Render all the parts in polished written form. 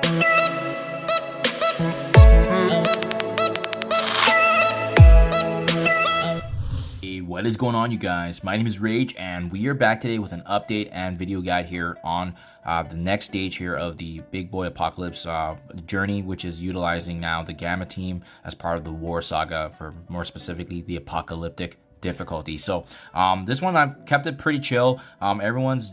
What is going on, you guys? My name is Rayge, and we are back today with an update and video guide here on the next stage here of the Big Boy Apocalypse journey, which is utilizing now the Gamma team as part of the War Saga, for more specifically the Apocalyptic difficulty. So this one I've kept it pretty chill. Everyone's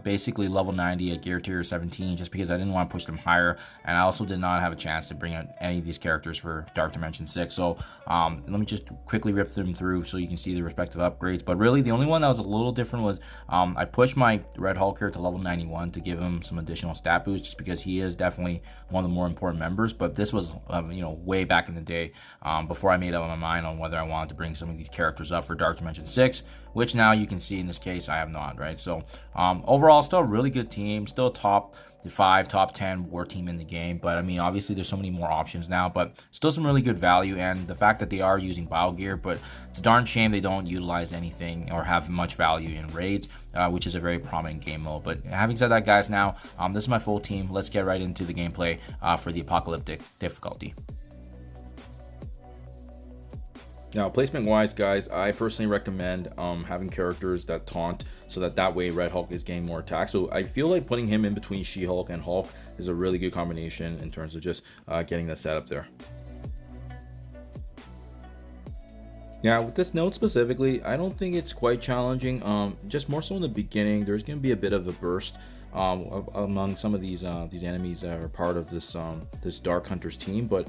basically level 90 at gear tier 17, just because I didn't want to push them higher, and I also did not have a chance to bring out any of these characters for Dark Dimension 6. So let me just quickly rip them through so you can see the respective upgrades. But really the only one that was a little different was I pushed my Red Hulk here to level 91 to give him some additional stat boost, just because he is definitely one of the more important members. But this was you know, way back in the day, before I made up my mind on whether I wanted to bring some of these characters up for Dark Dimension 6, which now you can see in this case I have not, right? So overall, still a really good team, still top 5, top 10 war team in the game. But I mean, obviously there's so many more options now, but still some really good value. And the fact that they are using bio gear, but it's a darn shame they don't utilize anything or have much value in raids, which is a very prominent game mode. But having said that, guys, now this is my full team. Let's get right into the gameplay for the Apocalyptic difficulty. Now, placement wise, guys, I personally recommend having characters that taunt, so that way Red Hulk is gaining more attack. So I feel like putting him in between She-Hulk and Hulk is a really good combination in terms of just getting the setup there. Now, with this node specifically, I don't think it's quite challenging. Just more so in the beginning, there's going to be a bit of a burst among some of these enemies that are part of this this Dark Hunters team, but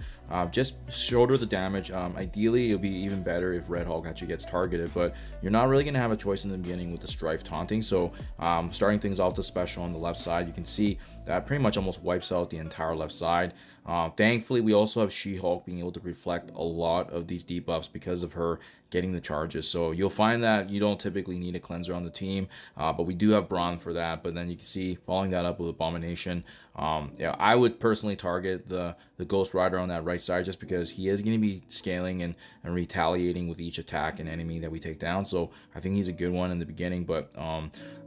just shoulder the damage. Ideally, it'll be even better if Red Hulk actually gets targeted, but you're not really going to have a choice in the beginning with the Strife taunting. So starting things off the special on the left side, you can see that pretty much almost wipes out the entire left side. Thankfully, we also have She-Hulk being able to reflect a lot of these debuffs because of her getting the charges. So you'll find that you don't typically need a cleanser on the team, but we do have Brawn for that. But then you can see following that up with Abomination. Yeah, I would personally target the Ghost Rider on that right side, just because he is going to be scaling and retaliating with each attack and enemy that we take down. So I think he's a good one in the beginning, but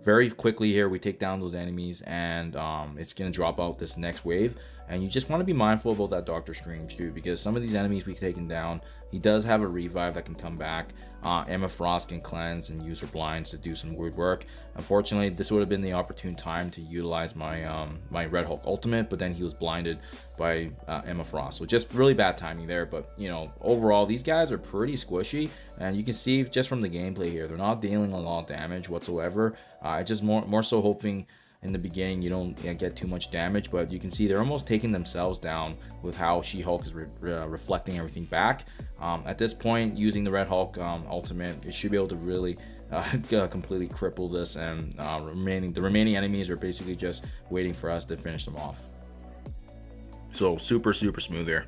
very quickly here we take down those enemies, and it's going to drop out this next wave. And you just want to be mindful about that Doctor Strange too, because some of these enemies we've taken down, he does have a revive that can come back. Emma Frost can cleanse and use her blinds to do some weird work. Unfortunately, this would have been the opportune time to utilize my my Red Hulk ultimate, but then he was blinded by Emma Frost. So just really bad timing there. But you know, overall, these guys are pretty squishy, and you can see just from the gameplay here, they're not dealing a lot of damage whatsoever. Just more so hoping in the beginning you don't get too much damage, but you can see they're almost taking themselves down with how She-Hulk is reflecting everything back. At this point, using the Red Hulk ultimate, it should be able to really completely cripple this, and the remaining enemies are basically just waiting for us to finish them off. So super smooth here.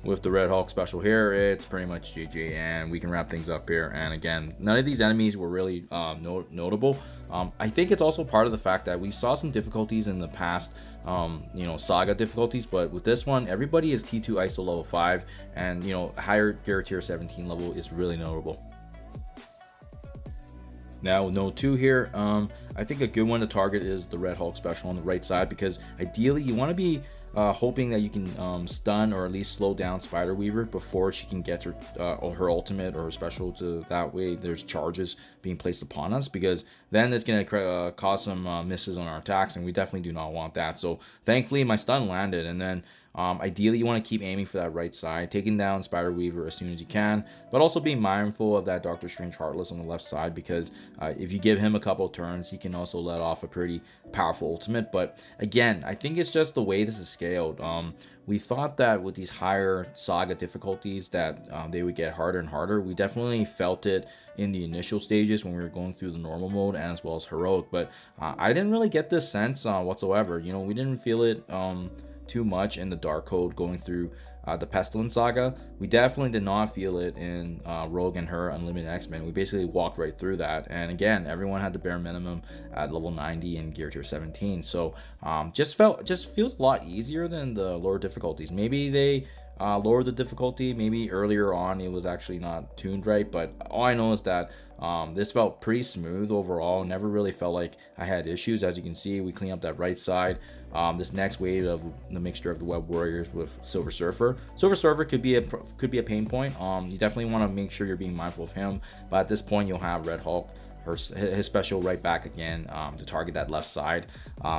With the Red Hulk special here, it's pretty much GG, and we can wrap things up here. And again, none of these enemies were really notable. I think it's also part of the fact that we saw some difficulties in the past, you know, Saga difficulties, but with this one, everybody is T2 ISO level 5, and you know, higher gear tier 17 level is really notable. Now, node 2 here, I think a good one to target is the Red Hulk special on the right side, because ideally you want to be hoping that you can stun or at least slow down Spider Weaver before she can get her ultimate or her special, to that way there's charges being placed upon us, because then it's going to cause some misses on our attacks, and we definitely do not want that. So thankfully my stun landed, and then ideally you want to keep aiming for that right side, taking down Spider Weaver as soon as you can, but also being mindful of that Doctor Strange Heartless on the left side, because if you give him a couple of turns, he can also let off a pretty powerful ultimate. But again, I think it's just the way this is scaled. We thought that with these higher Saga difficulties that they would get harder and harder. We definitely felt it in the initial stages when we were going through the normal mode and as well as heroic, but I didn't really get this sense whatsoever. You know, we didn't feel it too much in the Dark Code going through the Pestilence Saga. We definitely did not feel it in Rogue and her Unlimited X-Men. We basically walked right through that, and again, everyone had the bare minimum at level 90 and gear tier 17. So just feels a lot easier than the lower difficulties. Maybe they lower the difficulty. Maybe earlier on it was actually not tuned right, but all I know is that this felt pretty smooth overall. Never really felt like I had issues. As you can see, we clean up that right side. This next wave of the mixture of the Web Warriors with Silver Surfer. Silver Surfer could be a pain point. You definitely want to make sure you're being mindful of him. But at this point, you'll have Red Hulk, his special right back again to target that left side.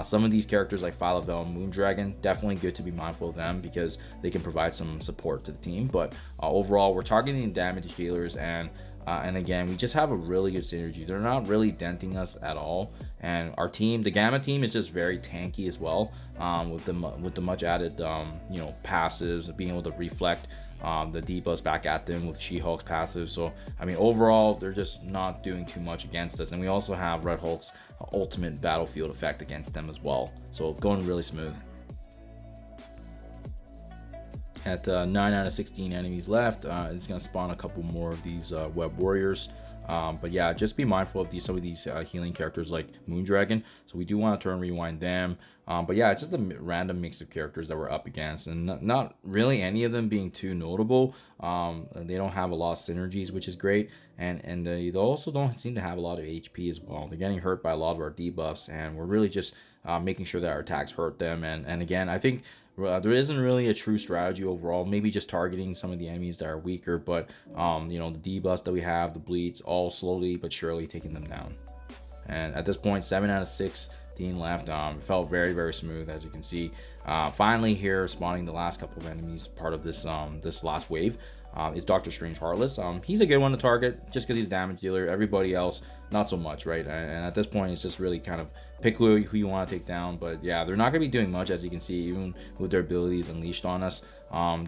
Some of these characters like Phyla-Vell and Moondragon, definitely good to be mindful of them because they can provide some support to the team. But overall, we're targeting damage dealers, and again, we just have a really good synergy. They're not really denting us at all, and our team, the Gamma team, is just very tanky as well, with the much added passives, being able to reflect the debuffs back at them with She-Hulk's passive. So I mean, overall, they're just not doing too much against us, and we also have Red Hulk's ultimate battlefield effect against them as well. So going really smooth. At 9 out of 16 enemies left, it's going to spawn a couple more of these Web Warriors. But yeah, just be mindful of some of these healing characters like Moondragon. So we do want to turn rewind them. But yeah, it's just a random mix of characters that we're up against, and not really any of them being too notable. They don't have a lot of synergies, which is great, and they also don't seem to have a lot of HP as well. They're getting hurt by a lot of our debuffs, and we're really just making sure that our attacks hurt them. And again, I think there isn't really a true strategy overall. Maybe just targeting some of the enemies that are weaker, but the debuffs that we have, the bleeds, all slowly but surely taking them down. And at this point, 7 out of 16 left. Felt very, very smooth, as you can see. Finally here, spawning the last couple of enemies, part of this this last wave. Is Doctor Strange Heartless. He's a good one to target just because he's a damage dealer. Everybody else, not so much, right? And at this point, it's just really kind of pick who you want to take down. But yeah, they're not going to be doing much, as you can see, even with their abilities unleashed on us.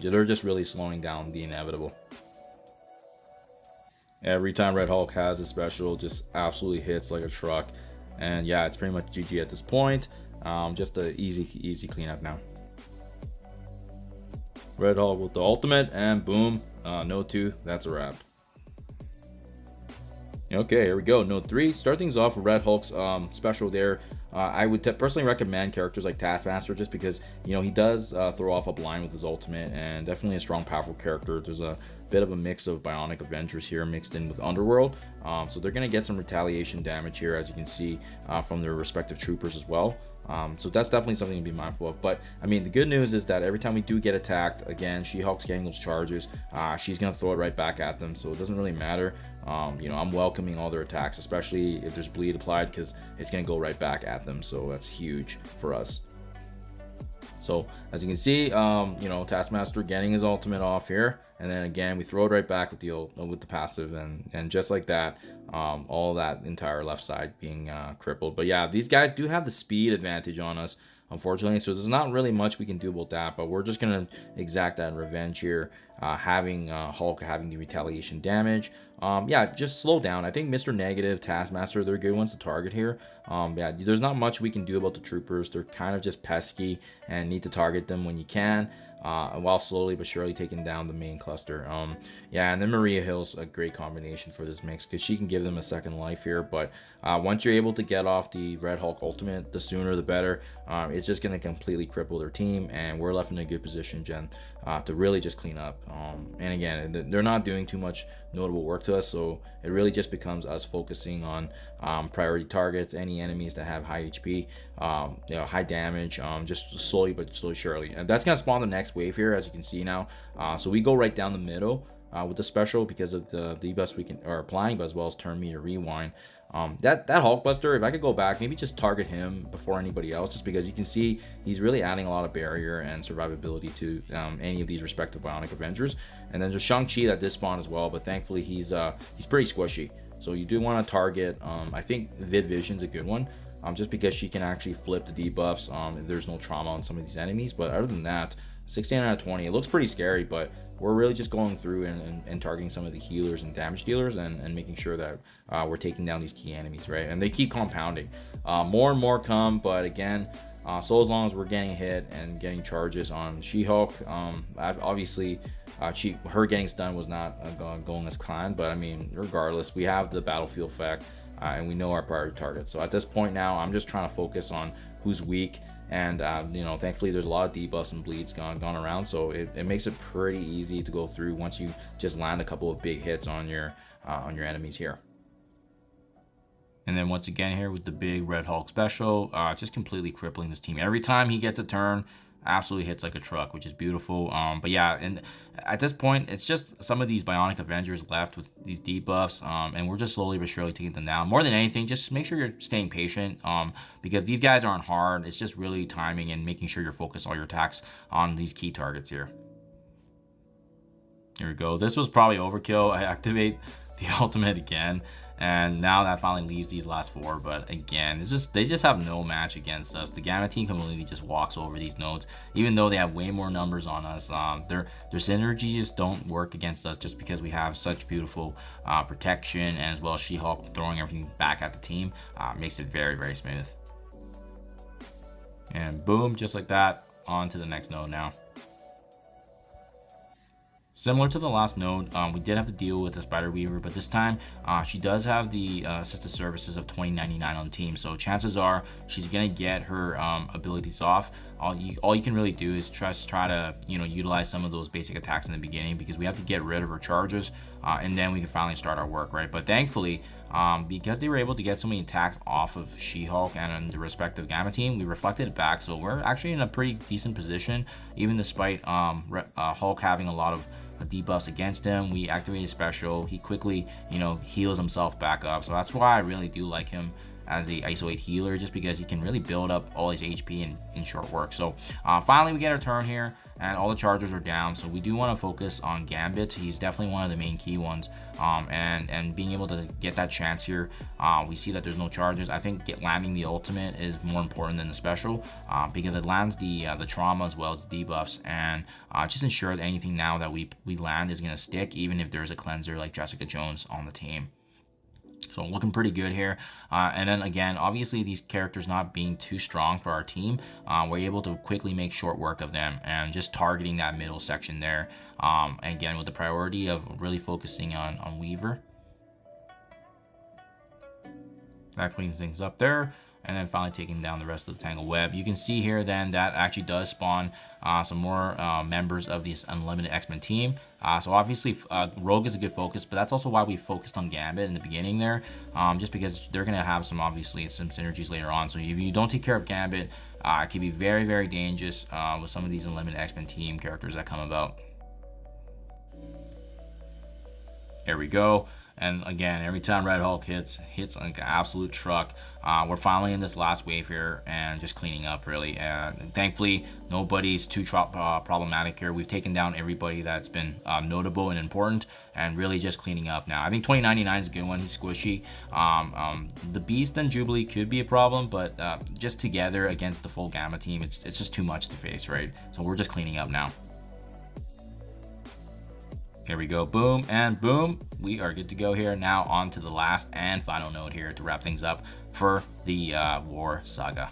They're just really slowing down the inevitable. Every time Red Hulk has a special, just absolutely hits like a truck. And yeah, it's pretty much GG at this point. Just an easy cleanup now. Red Hulk with the ultimate, and boom, node 2, that's a wrap. Okay, here we go. Node 3. Start things off with Red Hulk's special there. I would personally recommend characters like Taskmaster, just because he does throw off a blind with his ultimate, and definitely a strong, powerful character. There's a bit of a mix of Bionic Avengers here mixed in with Underworld, so they're gonna get some retaliation damage here, as you can see from their respective troopers as well. So that's definitely something to be mindful of. But I mean, the good news is that every time we do get attacked, again, She-Hulk's getting those charges. She's gonna throw it right back at them, so it doesn't really matter. I'm welcoming all their attacks, especially if there's bleed applied, because it's gonna go right back at them. So that's huge for us. So as you can see, Taskmaster getting his ultimate off here, and then again we throw it right back with the passive, and just like that, all that entire left side being crippled. But yeah, these guys do have the speed advantage on us, unfortunately, so there's not really much we can do about that. But we're just gonna exact that revenge here, having Hulk having the retaliation damage. Yeah, just slow down. I think Mr. Negative, Taskmaster, they're good ones to target here. Yeah, there's not much we can do about the troopers. They're kind of just pesky, and need to target them when you can, while slowly but surely taking down the main cluster. Yeah, and then Maria Hill's a great combination for this mix, because she can give them a second life here. But once you're able to get off the Red Hulk ultimate, the sooner the better. It's just going to completely cripple their team, and we're left in a good position, to really just clean up. And again, they're not doing too much notable work to us, so it really just becomes us focusing on priority targets, any enemies that have high HP, high damage, just slowly but surely. And that's going to spawn the next wave here, as you can see now. So we go right down the middle with the special, because of the debuffs we are applying, but as well as turn meter rewind. That Hulkbuster, if I could go back, maybe just target him before anybody else, just because you can see he's really adding a lot of barrier and survivability to any of these respective Bionic Avengers. And then just Shang-Chi that did spawn as well, but thankfully he's pretty squishy, so you do want to target. I think Vid Vision's a good one, just because she can actually flip the debuffs if there's no trauma on some of these enemies. But other than that, 16 out of 20, it looks pretty scary, but we're really just going through and targeting some of the healers and damage dealers, and making sure that we're taking down these key enemies, right? And they keep compounding. More and more come, but again, so as long as we're getting hit and getting charges on She-Hulk, obviously her getting stunned was not going as planned, but I mean, regardless, we have the battlefield effect, and we know our priority targets. So at this point now, I'm just trying to focus on who's weak And you know, thankfully there's a lot of debuffs and bleeds gone around, so it makes it pretty easy to go through once you just land a couple of big hits on your enemies here. And then once again here with the big Red Hulk special, just completely crippling this team. Every time he gets a turn, absolutely hits like a truck, which is beautiful. But yeah, and at this point, it's just some of these Bionic Avengers left with these debuffs, and we're just slowly but surely taking them down. More than anything, just make sure you're staying patient, because these guys aren't hard. It's just really timing and making sure you're focused all your attacks on these key targets here. Here we go. This was probably overkill. I activate the ultimate again, and now that finally leaves these last 4. But again, it's just, they just have no match against us. The Gamma team completely just walks over these nodes, even though they have way more numbers on us. Their synergies don't work against us just because we have such beautiful protection, and as well as She-Hulk throwing everything back at the team makes it very, very smooth. And boom, just like that, on to the next node now. Similar to the last node, we did have to deal with a Spider Weaver, but this time she does have the assisted services of 2099 on the team, so chances are she's gonna get her abilities off. All you can really do is try to, you know, utilize some of those basic attacks in the beginning, because we have to get rid of her charges, and then we can finally start our work, right? But thankfully, because they were able to get so many attacks off of She-Hulk and the respective Gamma team, we reflected it back, so we're actually in a pretty decent position, even despite Hulk having a lot of debuffs against him. We activated special. He quickly, you know, heals himself back up. So that's why I really do like him as the isolate healer, just because he can really build up all his HP in short work. So finally we get our turn here, and all the chargers are down, so we do want to focus on Gambit. He's definitely one of the main key ones, and being able to get that chance here. We see that there's no charges. I think landing the ultimate is more important than the special, because it lands the trauma as well as the debuffs, and just ensures anything now that we land is going to stick, even if there's a cleanser like Jessica Jones on the team. So looking pretty good here. And then again, obviously these characters not being too strong for our team, we're able to quickly make short work of them and just targeting that middle section there. Again, with the priority of really focusing on Weaver. That cleans things up there. And then finally taking down the rest of the Tangle Web. You can see here then that actually does spawn some more members of this Unlimited X-Men team. So obviously Rogue is a good focus, but that's also why we focused on Gambit in the beginning there, just because they're going to have some synergies later on. So if you don't take care of Gambit, it can be very, very dangerous with some of these Unlimited X-Men team characters that come about. There we go. And again, every time Red Hulk hits like an absolute truck. We're finally in this last wave here and just cleaning up really. And thankfully, nobody's too problematic here. We've taken down everybody that's been notable and important, and really just cleaning up now. I think 2099 is a good one. He's squishy. The Beast and Jubilee could be a problem, but just together against the full Gamma team, it's just too much to face, right? So we're just cleaning up now. Here we go, boom and boom. We are good to go here. Now on to the last and final node here to wrap things up for the War Saga.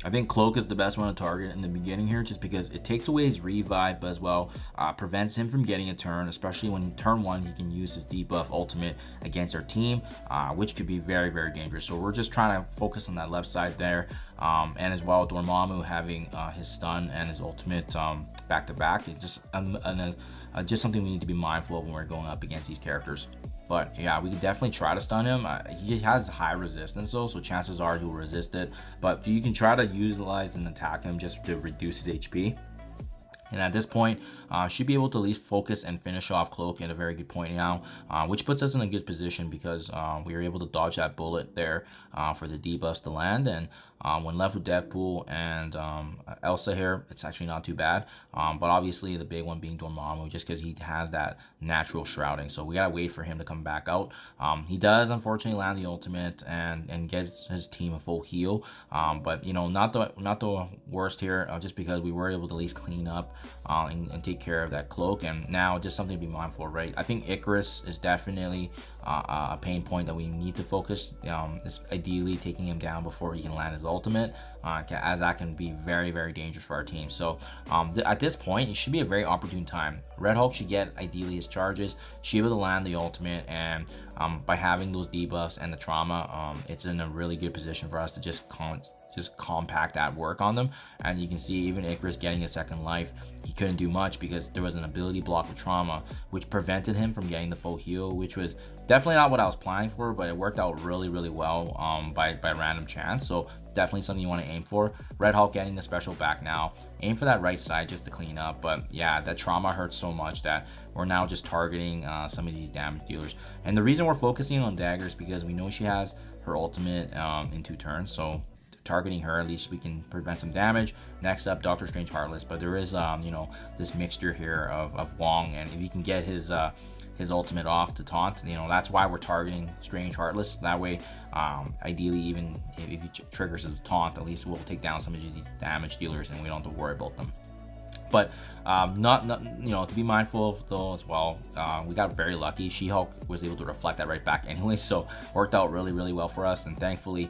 I think Cloak is the best one to target in the beginning here, just because it takes away his revive, but as well prevents him from getting a turn, especially when in turn 1 he can use his debuff ultimate against our team, which could be very, very dangerous. So we're just trying to focus on that left side there, and as well Dormammu having his stun and his ultimate back to back. It's just something we need to be mindful of when we're going up against these characters. But yeah, we can definitely try to stun him. He has high resistance though, so chances are he'll resist it. But you can try to utilize and attack him just to reduce his HP. And at this point, should be able to at least focus and finish off Cloak at a very good point now, which puts us in a good position because we were able to dodge that bullet there for the debuffs to land. And when left with Deathpool and Elsa here, it's actually not too bad. But obviously the big one being Dormammu, just because he has that natural shrouding. So we gotta wait for him to come back out. He does unfortunately land the ultimate and gives his team a full heal. But you know, not the worst here, just because we were able to at least clean up and take care of that Cloak. And now just something to be mindful of, right? I think Icarus is definitely a pain point that we need to focus. Is ideally taking him down before he can land his ultimate, as that can be very, very dangerous for our team. So at this point, it should be a very opportune time. Red Hulk should get ideally his charges, should be able to land the ultimate, and by having those debuffs and the trauma, it's in a really good position for us to just compact that work on them. And you can see even Icarus getting a second life, he couldn't do much because there was an ability block with trauma, which prevented him from getting the full heal, which was definitely not what I was planning for, but it worked out really, really well by random chance. So definitely something you want to aim for. Red Hulk getting the special back now. Aim for that right side just to clean up. But yeah, that trauma hurts so much that we're now just targeting some of these damage dealers. And the reason we're focusing on Dagger is because we know she has her ultimate in 2 turns. So targeting her, at least we can prevent some damage. Next up, Doctor Strange Heartless, but there is you know, this mixture here of Wong, and if he can get his ultimate off to taunt, you know, that's why we're targeting Strange Heartless. That way, ideally, even if he triggers his taunt, at least we'll take down some of these damage dealers and we don't have to worry about them. But not you know, to be mindful of though as well, we got very lucky. She-Hulk was able to reflect that right back anyway, so worked out really, really well for us. And thankfully,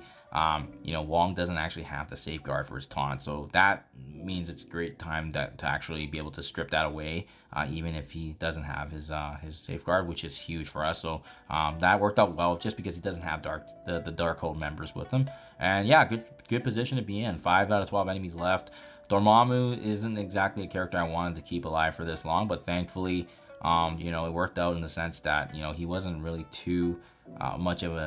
you know, Wong doesn't actually have to safeguard for his taunt, so that means it's a great time to actually be able to strip that away, even if he doesn't have his safeguard, which is huge for us. So that worked out well just because he doesn't have the Darkhold members with him. And yeah, good position to be in. 5 out of 12 enemies left. Dormammu isn't exactly a character I wanted to keep alive for this long, but thankfully, you know, it worked out in the sense that, you know, he wasn't really too much of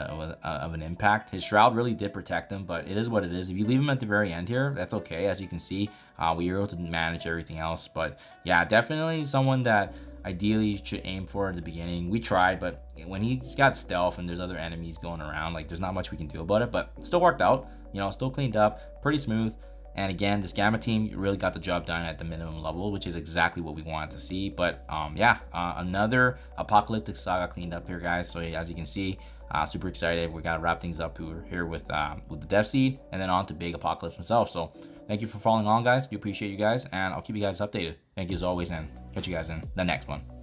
an impact. His shroud really did protect him, but it is what it is. If you leave him at the very end here, that's okay. As you can see, we were able to manage everything else. But yeah, definitely someone that ideally should aim for at the beginning. We tried, but when he's got stealth and there's other enemies going around, like, there's not much we can do about it. But it still worked out, you know, still cleaned up, pretty smooth. And again, this Gamma team really got the job done at the minimum level, which is exactly what we wanted to see. But yeah, another Apocalyptic Saga cleaned up here, guys. So as you can see, super excited. We got to wrap things up here with the Death Seed, and then on to Big Apocalypse himself. So thank you for following on, guys. Do appreciate you guys, and I'll keep you guys updated. Thank you as always, and catch you guys in the next one.